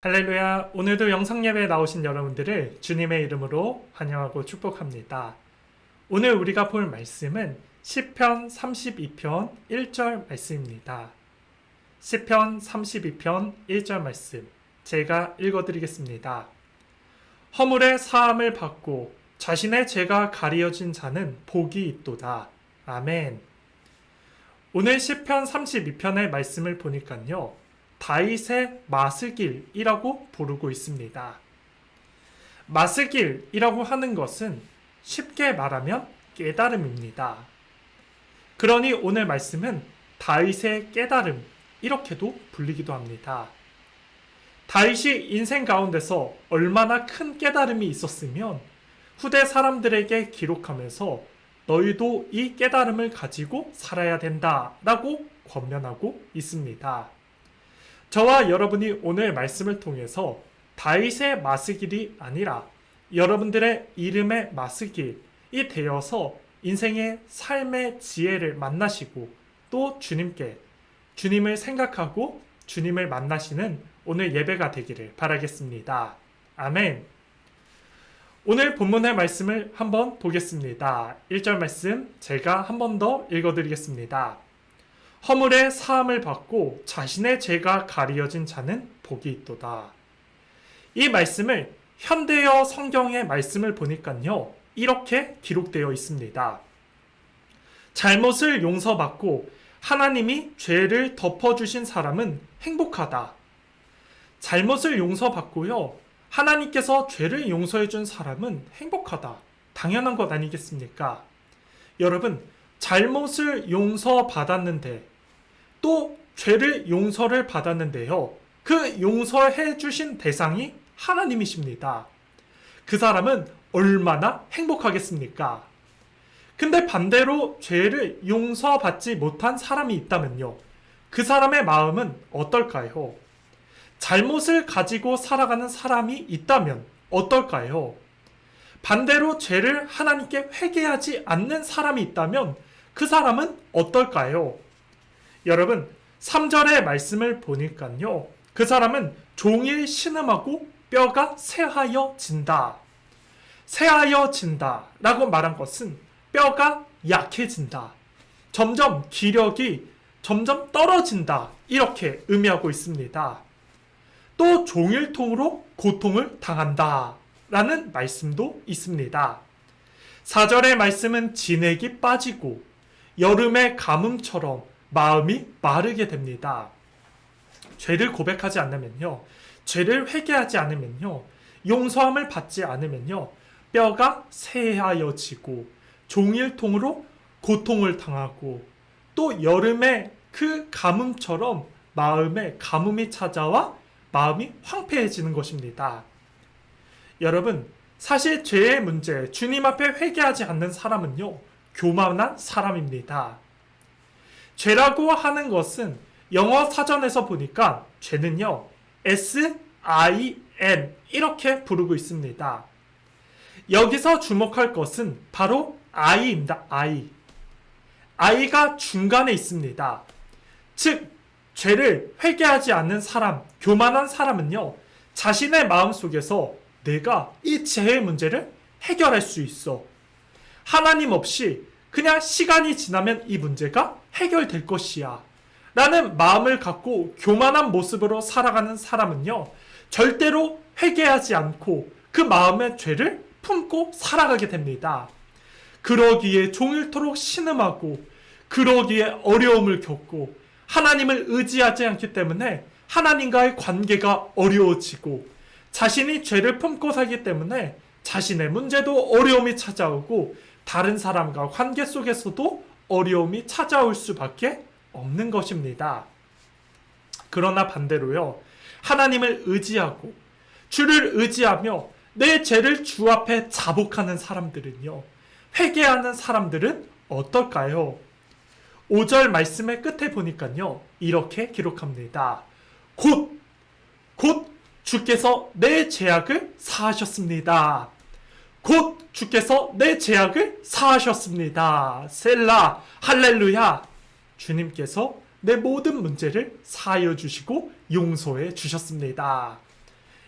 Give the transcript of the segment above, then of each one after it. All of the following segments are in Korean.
할렐루야. 오늘도 영상 예배에 나오신 여러분들을 주님의 이름으로 환영하고 축복합니다. 오늘 우리가 볼 말씀은 시편 32편 1절 말씀입니다. 시편 32편 1절 말씀 제가 읽어드리겠습니다. 허물의 사함을 받고 자신의 죄가 가리어진 자는 복이 있도다. 아멘. 오늘 시편 32편의 말씀을 보니까요, 다윗의 마스길이라고 부르고 있습니다. 마스길이라고 하는 것은 쉽게 말하면 깨달음입니다. 그러니 오늘 말씀은 다윗의 깨달음, 이렇게도 불리기도 합니다. 다윗이 인생 가운데서 얼마나 큰 깨달음이 있었으면 후대 사람들에게 기록하면서 너희도 이 깨달음을 가지고 살아야 된다라고 권면하고 있습니다. 저와 여러분이 오늘 말씀을 통해서 다윗의 마스길이 아니라 여러분들의 이름의 마스길이 되어서 인생의 삶의 지혜를 만나시고 또 주님을 생각하고 주님을 만나시는 오늘 예배가 되기를 바라겠습니다. 아멘. 오늘 본문의 말씀을 한번 보겠습니다. 1절 말씀 제가 한 번 더 읽어드리겠습니다. 허물의 사함을 받고 자신의 죄가 가리어진 자는 복이 있도다. 이 말씀을 현대어 성경의 말씀을 보니까요, 이렇게 기록되어 있습니다. 잘못을 용서받고 하나님이 죄를 덮어주신 사람은 행복하다. 잘못을 용서받고요, 하나님께서 죄를 용서해준 사람은 행복하다. 당연한 것 아니겠습니까? 여러분, 잘못을 용서받았는데 또 죄를 용서를 받았는데요, 그 용서해 주신 대상이 하나님이십니다. 그 사람은 얼마나 행복하겠습니까? 근데 반대로 죄를 용서받지 못한 사람이 있다면요, 그 사람의 마음은 어떨까요? 잘못을 가지고 살아가는 사람이 있다면 어떨까요? 반대로 죄를 하나님께 회개하지 않는 사람이 있다면 그 사람은 어떨까요? 여러분, 3절의 말씀을 보니까요, 그 사람은 종일 신음하고 뼈가 쇠하여진다. 쇠하여진다 라고 말한 것은 뼈가 약해진다. 점점 기력이 점점 떨어진다. 이렇게 의미하고 있습니다. 또 종일통으로 고통을 당한다 라는 말씀도 있습니다. 4절의 말씀은 진액이 빠지고 여름의 가뭄처럼 마음이 마르게 됩니다. 죄를 고백하지 않으면요, 죄를 회개하지 않으면요, 용서함을 받지 않으면요, 뼈가 쇠하여지고 종일통으로 고통을 당하고 또 여름의 그 가뭄처럼 마음에 가뭄이 찾아와 마음이 황폐해지는 것입니다. 여러분, 사실 죄의 문제, 주님 앞에 회개하지 않는 사람은요, 교만한 사람입니다. 죄라고 하는 것은 영어 사전에서 보니까 죄는요, S-I-N 이렇게 부르고 있습니다. 여기서 주목할 것은 바로 I입니다. I가 중간에 있습니다. 즉, 죄를 회개하지 않는 사람, 교만한 사람은요, 자신의 마음속에서 내가 이 죄의 문제를 해결할 수 있어. 하나님 없이 그냥 시간이 지나면 이 문제가 해결될 것이야 라는 마음을 갖고 교만한 모습으로 살아가는 사람은요, 절대로 회개하지 않고 그 마음의 죄를 품고 살아가게 됩니다. 그러기에 종일토록 신음하고 그러기에 어려움을 겪고 하나님을 의지하지 않기 때문에 하나님과의 관계가 어려워지고 자신이 죄를 품고 살기 때문에 자신의 문제도 어려움이 찾아오고 다른 사람과 관계 속에서도 어려움이 찾아올 수밖에 없는 것입니다. 그러나 반대로요, 하나님을 의지하고 주를 의지하며 내 죄를 주 앞에 자복하는 사람들은요, 회개하는 사람들은 어떨까요? 5절 말씀의 끝에 보니까요, 이렇게 기록합니다. 곧 주께서 내 죄악을 사하셨습니다. 곧 주께서 내 죄악을 사하셨습니다. 셀라, 할렐루야. 주님께서 내 모든 문제를 사하여 주시고 용서해 주셨습니다.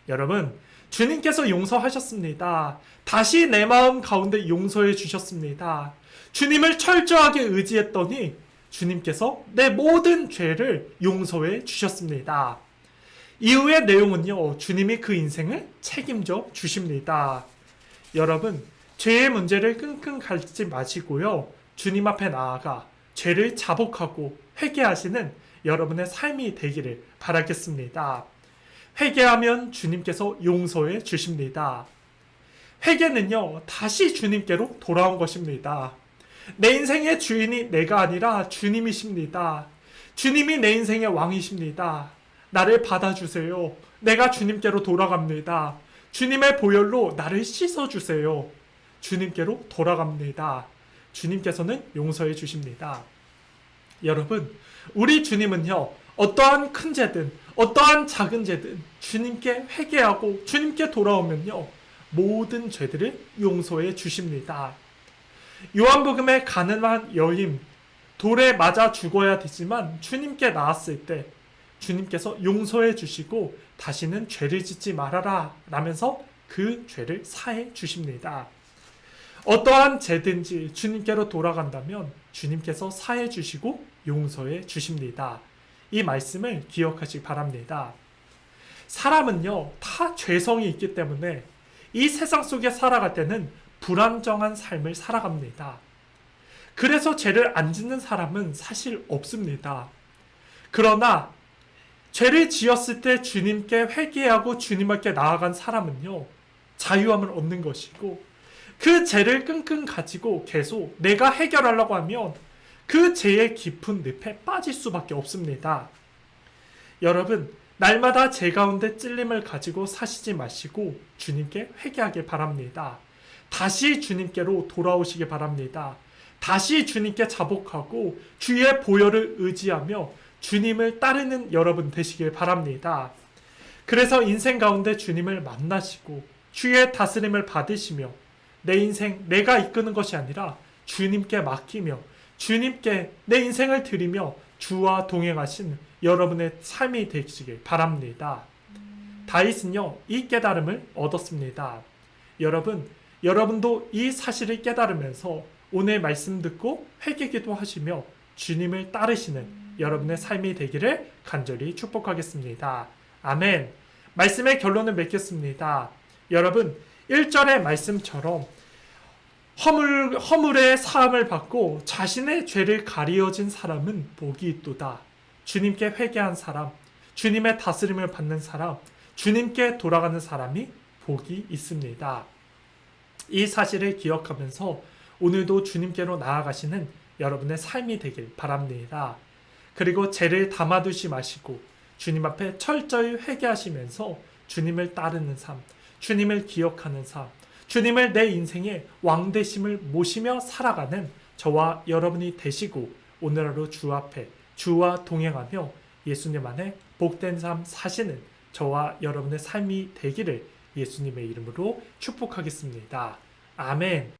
여러분, 주님께서 용서하셨습니다. 다시 내 마음 가운데 용서해 주셨습니다. 주님을 철저하게 의지했더니 주님께서 내 모든 죄를 용서해 주셨습니다. 이후의 내용은요, 주님이 그 인생을 책임져 주십니다. 여러분, 죄의 문제를 끙끙 앓지 마시고요, 주님 앞에 나아가 죄를 자복하고 회개하시는 여러분의 삶이 되기를 바라겠습니다. 회개하면 주님께서 용서해 주십니다. 회개는요, 다시 주님께로 돌아온 것입니다. 내 인생의 주인이 내가 아니라 주님이십니다. 주님이 내 인생의 왕이십니다. 나를 받아주세요. 내가 주님께로 돌아갑니다. 주님의 보혈로 나를 씻어주세요. 주님께로 돌아갑니다. 주님께서는 용서해 주십니다. 여러분, 우리 주님은요, 어떠한 큰 죄든 어떠한 작은 죄든 주님께 회개하고 주님께 돌아오면요, 모든 죄들을 용서해 주십니다. 요한복음의 가늠한 여인, 돌에 맞아 죽어야 되지만 주님께 나왔을 때 주님께서 용서해 주시고 다시는 죄를 짓지 말아라 라면서 그 죄를 사해 주십니다. 어떠한 죄든지 주님께로 돌아간다면 주님께서 사해 주시고 용서해 주십니다. 이 말씀을 기억하시기 바랍니다. 사람은요, 다 죄성이 있기 때문에 이 세상 속에 살아갈 때는 불안정한 삶을 살아갑니다. 그래서 죄를 안 짓는 사람은 사실 없습니다. 그러나 죄를 지었을 때 주님께 회개하고 주님께 나아간 사람은요, 자유함을 얻는 것이고, 그 죄를 끙끙 가지고 계속 내가 해결하려고 하면 그 죄의 깊은 늪에 빠질 수밖에 없습니다. 여러분, 날마다 죄 가운데 찔림을 가지고 사시지 마시고 주님께 회개하길 바랍니다. 다시 주님께로 돌아오시기 바랍니다. 다시 주님께 자복하고 주의 보혈을 의지하며 주님을 따르는 여러분 되시길 바랍니다. 그래서 인생 가운데 주님을 만나시고 주의 다스림을 받으시며 내 인생 내가 이끄는 것이 아니라 주님께 맡기며 주님께 내 인생을 드리며 주와 동행하신 여러분의 삶이 되시길 바랍니다. 다윗은요, 이 깨달음을 얻었습니다. 여러분도 이 사실을 깨달으면서 오늘 말씀 듣고 회개기도 하시며 주님을 따르시는 여러분의 삶이 되기를 간절히 축복하겠습니다. 아멘. 말씀의 결론을 맺겠습니다. 여러분, 1절의 말씀처럼 허물의 사함을 받고 자신의 죄를 가리어진 사람은 복이 있도다. 주님께 회개한 사람, 주님의 다스림을 받는 사람, 주님께 돌아가는 사람이 복이 있습니다. 이 사실을 기억하면서 오늘도 주님께로 나아가시는 여러분의 삶이 되길 바랍니다. 그리고 죄를 담아두지 마시고 주님 앞에 철저히 회개하시면서 주님을 따르는 삶, 주님을 기억하는 삶, 주님을 내 인생의 왕되심을 모시며 살아가는 저와 여러분이 되시고 오늘 하루 주 앞에 주와 동행하며 예수님 안에 복된 삶 사시는 저와 여러분의 삶이 되기를 예수님의 이름으로 축복하겠습니다. 아멘.